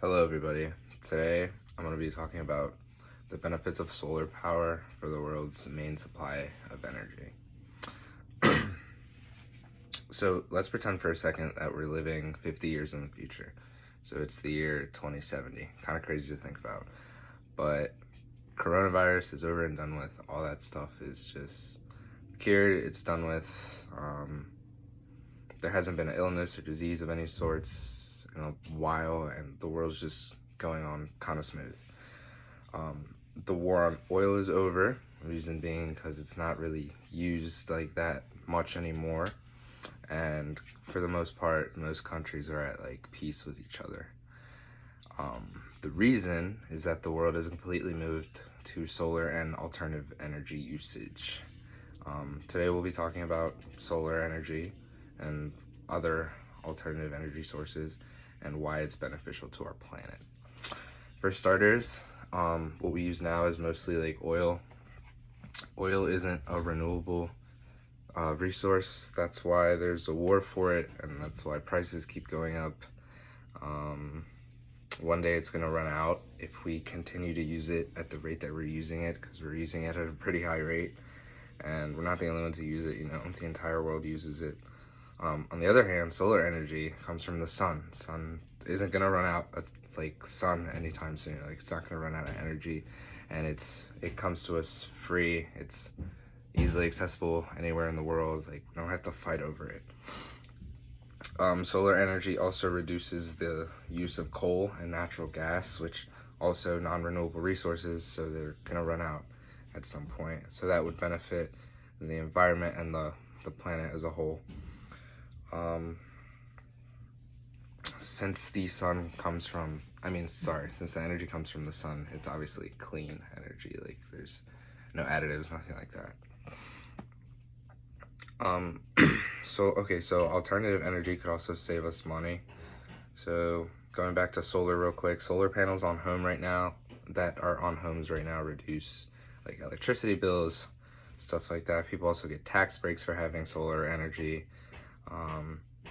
Hello everybody. Today I'm going to be talking about the benefits of solar power for the world's main supply of energy. So let's pretend for a second that we're living 50 years in the future. So it's the year 2070. Kind of crazy to think about. But coronavirus is over and done with. All that stuff is just cured. It's done with. There hasn't been an illness or disease of any sorts in a while, and the world's just going on kind of smooth. The war on oil is over, reason being because it's not really used like that much anymore, and for the most part, most countries are at like peace with each other. The reason is that the world has completely moved to solar and alternative energy usage. Today we'll be talking about solar energy and other alternative energy sources and why it's beneficial to our planet. For starters, what we use now is mostly like oil. Oil isn't a renewable resource. That's why there's a war for it, and that's why prices keep going up. One day it's gonna run out if we continue to use it at the rate that we're using it, because we're using it at a pretty high rate, and we're not the only ones who use it. The entire world uses it. On the other hand, solar energy comes from the sun. Sun isn't gonna run out of sun anytime soon. It's not gonna run out of energy, and it comes to us free. It's easily accessible anywhere in the world. We don't have to fight over it. Solar energy also reduces the use of coal and natural gas, which also non-renewable resources, so they're gonna run out at some point. So that would benefit the environment and the planet as a whole. Since the energy comes from the sun, it's obviously clean energy. There's no additives, nothing like that. So alternative energy could also save us money. So going back to solar real quick, solar panels on homes right now reduce electricity bills, stuff like that. People also get tax breaks for having solar energy.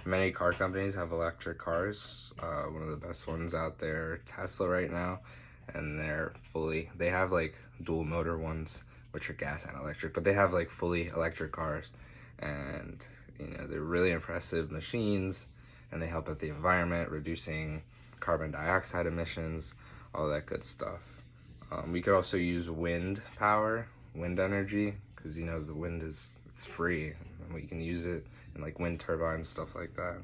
Many car companies have electric cars. One of the best ones out there, Tesla right now, and they have dual motor ones, which are gas and electric, but they have fully electric cars, and they're really impressive machines, and they help out the environment, reducing carbon dioxide emissions, all that good stuff. We could also use wind energy, because the wind it's free, and we can use it in wind turbines, stuff like that.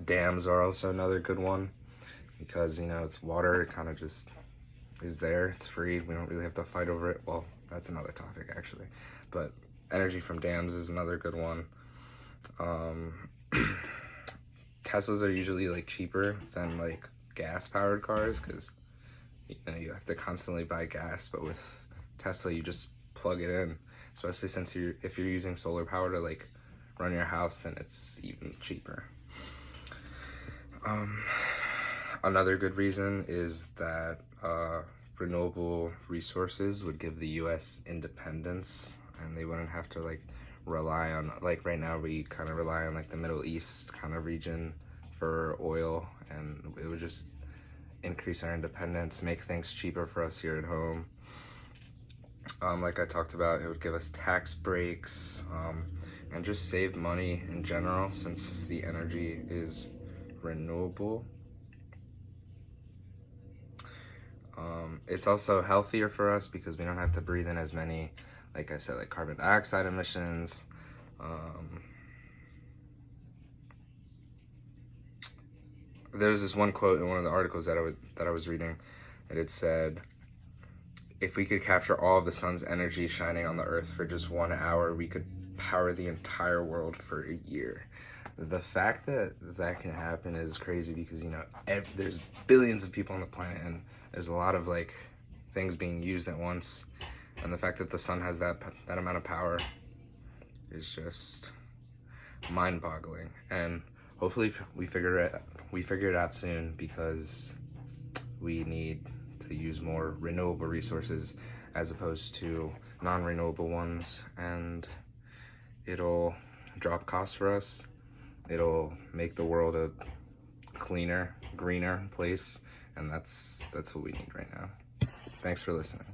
Dams are also another good one, because it's water, it kind of just is there, it's free, we don't really have to fight over it. Well, that's another topic actually, but energy from dams is another good one. Teslas are usually cheaper than gas powered cars, because you have to constantly buy gas, but with Tesla you just plug it in, especially since if you're using solar power to run your house, then it's even cheaper. Another good reason is that renewable resources would give the US independence, and they wouldn't have to rely on, right now we kind of rely on the Middle East kind of region for oil, and it would just increase our independence, make things cheaper for us here at home. Like I talked about, it would give us tax breaks, and just save money in general, since the energy is renewable. It's also healthier for us because we don't have to breathe in as many, like I said, carbon dioxide emissions. There was this one quote in one of the articles that I was reading, and it said, if we could capture all of the sun's energy shining on the earth for just 1 hour, we could power the entire world for a year. The fact that that can happen is crazy, because there's billions of people on the planet, and there's a lot of things being used at once, and the fact that the sun has that amount of power is just mind-boggling. And hopefully we figure it out soon, because we need to use more renewable resources as opposed to non-renewable ones, and it'll drop costs for us. It'll make the world a cleaner, greener place, and that's what we need right now. Thanks for listening.